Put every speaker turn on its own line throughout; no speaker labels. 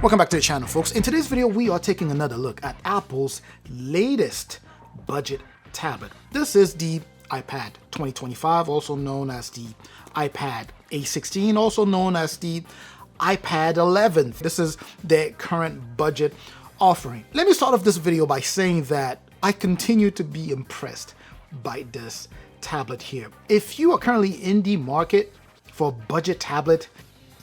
Welcome back to the channel, folks. In today's video, we are taking another look at Apple's latest budget tablet. This is the iPad 2025, also known as the iPad A16, also known as the iPad 11. This is their current budget offering. Let me start off this video by saying that I continue to be impressed by this tablet here. If you are currently in the market for a budget tablet,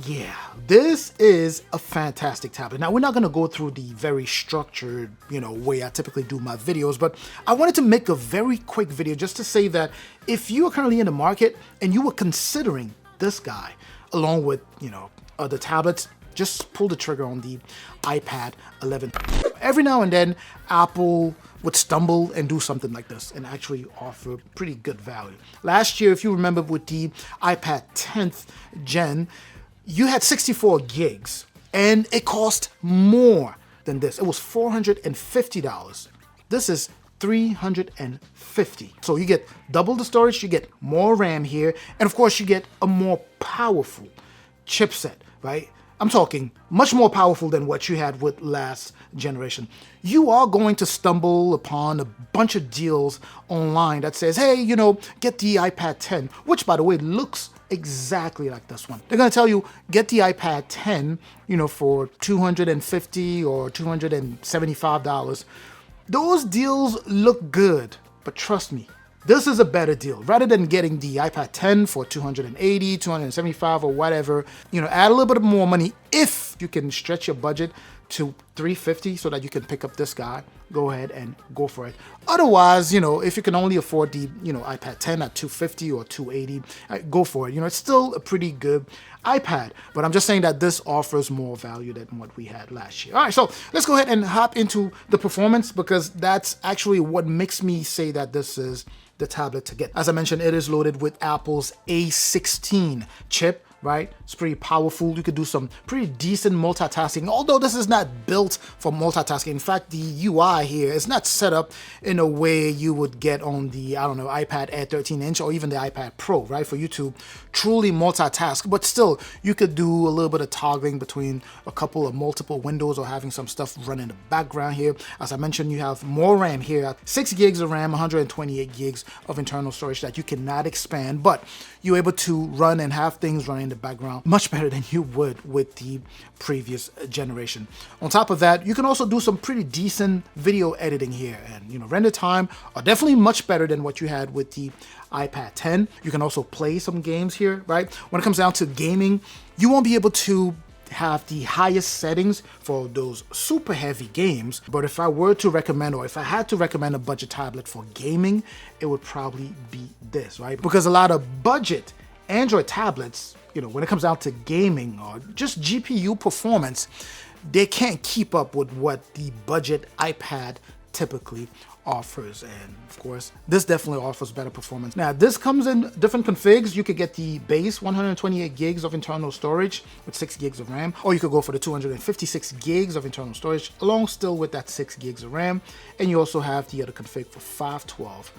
yeah, this is a fantastic tablet. Now, we're not going to go through the very structured, way I typically do my videos, but I wanted to make a very quick video just to say that if you are currently in the market and you were considering this guy along with, other tablets, just pull the trigger on the iPad 11. Every now and then, Apple would stumble and do something like this and actually offer pretty good value. Last year, if you remember with the iPad 10th gen, you had 64 gigs and it cost more than this. It was $450. This is $350. So you get double the storage, you get more RAM here, and of course you get a more powerful chipset, right? I'm talking much more powerful than what you had with last generation. You are going to stumble upon a bunch of deals online that says, hey, get the iPad 10, which by the way looks exactly like this one. They're going to tell you, get the iPad 10, for $250 or $275. Those deals look good, but trust me, this is a better deal. Rather than getting the iPad 10 for $280, $275 or whatever, add a little bit more money if you can stretch your budget to $350 so that you can pick up this guy. Go ahead and go for it. Otherwise, if you can only afford the, iPad 10 at $250 or $280, go for it. It's still a pretty good iPad, but I'm just saying that this offers more value than what we had last year. All right, so let's go ahead and hop into the performance because that's actually what makes me say that this is the tablet to get. As I mentioned, it is loaded with Apple's A16 chip, right? It's pretty powerful. You could do some pretty decent multitasking, although this is not built for multitasking. In fact, the UI here is not set up in a way you would get on the, iPad Air 13-inch or even the iPad Pro, right? For you to truly multitask, but still, you could do a little bit of toggling between a couple of multiple windows or having some stuff run in the background here. As I mentioned, you have more RAM here, 6 gigs of RAM, 128 gigs of internal storage that you cannot expand, but you're able to run and have things running in the background much better than you would with the previous generation. On top of that, you can also do some pretty decent video editing here, and render time are definitely much better than what you had with the iPad 10. You can also play some games here, right? When it comes down to gaming, you won't be able to have the highest settings for those super heavy games, but if I were to recommend, or if I had to recommend a budget tablet for gaming, it would probably be this, right? Because a lot of budget Android tablets, when it comes down to gaming or just GPU performance, they can't keep up with what the budget iPad typically offers. And of course, this definitely offers better performance. Now, this comes in different configs. You could get the base 128 gigs of internal storage with 6 gigs of RAM, or you could go for the 256 gigs of internal storage along still with that 6 gigs of RAM. And you also have the other config for 512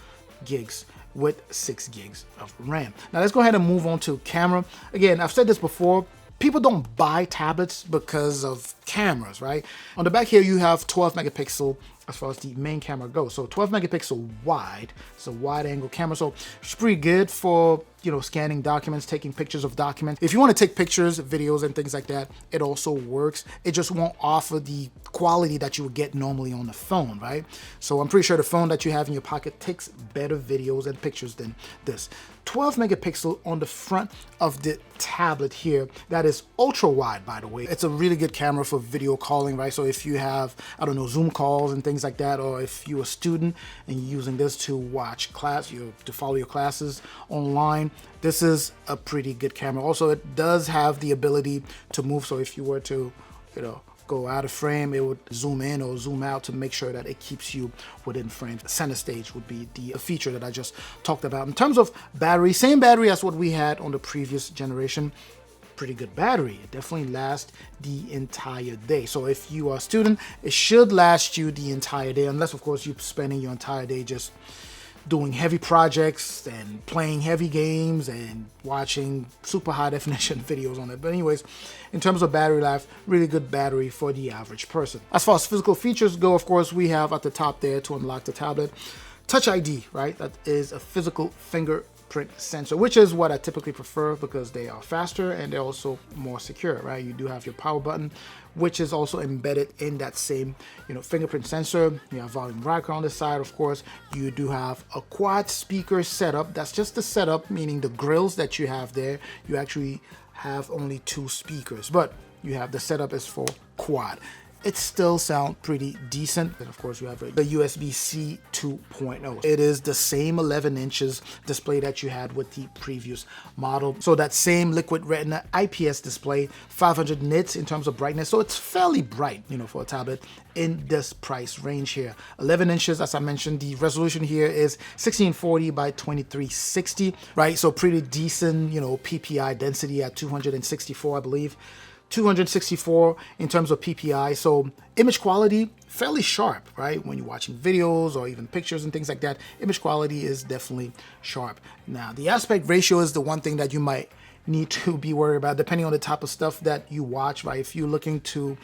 gigs with 6 gigs of RAM. Now let's go ahead and move on to camera. Again, I've said this before, people don't buy tablets because of cameras, right? On the back here, you have 12 megapixel as far as the main camera goes. So 12 megapixel wide, it's a wide angle camera. So it's pretty good for, scanning documents, taking pictures of documents. If you want to take pictures, videos, and things like that, it also works. It just won't offer the quality that you would get normally on the phone, right? So I'm pretty sure the phone that you have in your pocket takes better videos and pictures than this. 12 megapixel on the front of the tablet here. That is ultra wide, by the way. It's a really good camera for video calling, right? So if you have, Zoom calls and things like that, or if you're a student and you're using this to watch class, to follow your classes online, this is a pretty good camera. Also, it does have the ability to move. So if you were to, go out of frame, it would zoom in or zoom out to make sure that it keeps you within frame. Center stage would be the feature that I just talked about. In terms of battery, same battery as what we had on the previous generation. Pretty good battery. It definitely lasts the entire day. So if you are a student, it should last you the entire day, unless of course you're spending your entire day just doing heavy projects and playing heavy games and watching super high definition videos on it. But anyways, in terms of battery life, really good battery for the average person. As far as physical features go, of course, we have at the top there to unlock the tablet, Touch ID, right? That is a physical fingerprint sensor, which is what I typically prefer because they are faster and they're also more secure, right? You do have your power button, which is also embedded in that same, fingerprint sensor. You have volume rocker on the side, of course. You do have a quad speaker setup. That's just the setup, meaning the grills that you have there, you actually have only 2 speakers, but you have the setup is for quad. It still sounds pretty decent. And of course, you have the USB-C 2.0. It is the same 11 inches display that you had with the previous model. So that same liquid retina IPS display, 500 nits in terms of brightness. So it's fairly bright, for a tablet in this price range here. 11 inches, as I mentioned, the resolution here is 1640 by 2360, right? So pretty decent, PPI density at 264, I believe. 264 in terms of PPI, so image quality fairly sharp, right? When you're watching videos or even pictures and things like that, image quality is definitely sharp. Now, the aspect ratio is the one thing that you might need to be worried about depending on the type of stuff that you watch, right? If you're looking to,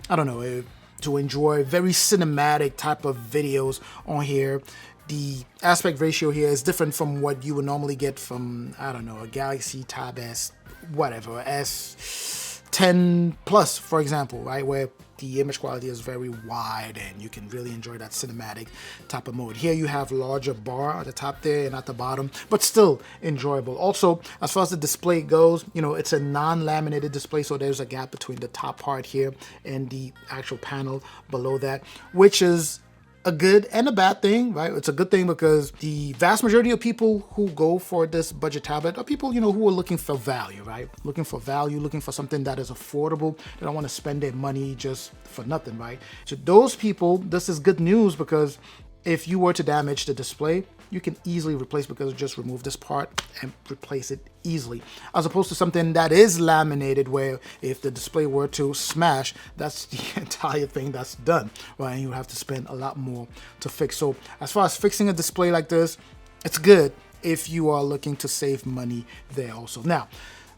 I don't know, to enjoy very cinematic type of videos on here, the aspect ratio here is different from what you would normally get from, I don't know, a Galaxy Tab S, whatever, S10 Plus, for example, right? Where the image quality is very wide and you can really enjoy that cinematic type of mode. Here you have larger bar at the top there and at the bottom, but still enjoyable. Also, as far as the display goes, it's a non-laminated display, so there's a gap between the top part here and the actual panel below that, which is a good and a bad thing, right? It's a good thing because the vast majority of people who go for this budget tablet are people, who are looking for value, right? Looking for value, looking for something that is affordable. They don't want to spend their money just for nothing, right? To those people, this is good news because if you were to damage the display, you can easily replace because just remove this part and replace it easily. As opposed to something that is laminated where if the display were to smash, that's the entire thing that's done, right? And you have to spend a lot more to fix. So as far as fixing a display like this, it's good if you are looking to save money there also. Now,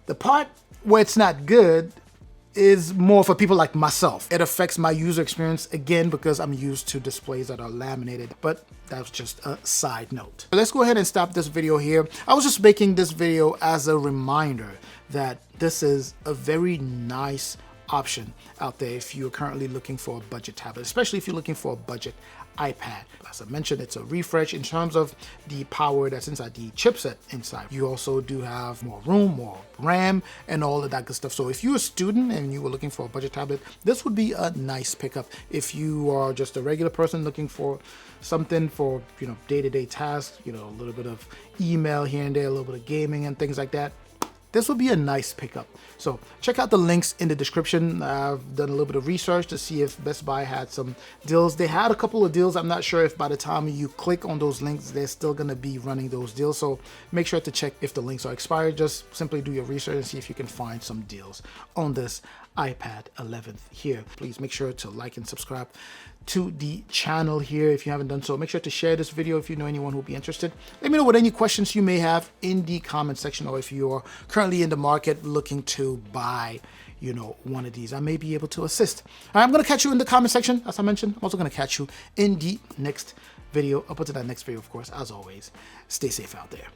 the part where it's not good is more for people like myself. It affects my user experience again because I'm used to displays that are laminated, but that's just a side note. Let's go ahead and stop this video here. I was just making this video as a reminder that this is a very nice option out there if you're currently looking for a budget tablet, especially if you're looking for a budget iPad. As I mentioned, it's a refresh in terms of the power that's inside the chipset inside. You also do have more room, more RAM, and all of that good stuff. So if you're a student and you were looking for a budget tablet, this would be a nice pickup. If you are just a regular person looking for something for, day-to-day tasks, a little bit of email here and there, a little bit of gaming and things like that, this would be a nice pickup. So check out the links in the description. I've done a little bit of research to see if Best Buy had some deals. They had a couple of deals. I'm not sure if by the time you click on those links, they're still gonna be running those deals. So make sure to check if the links are expired. Just simply do your research and see if you can find some deals on this iPad 11th here. Please make sure to like and subscribe to the channel here if you haven't done so. Make sure to share this video if you know anyone who will be interested. Let me know what any questions you may have in the comment section, or if you are currently in the market looking to buy one of these, I may be able to assist. All right, I'm going to catch you in the comment section. As I mentioned, I'm also going to catch you in the next video. Up until that next video, of course, as always, stay safe out there.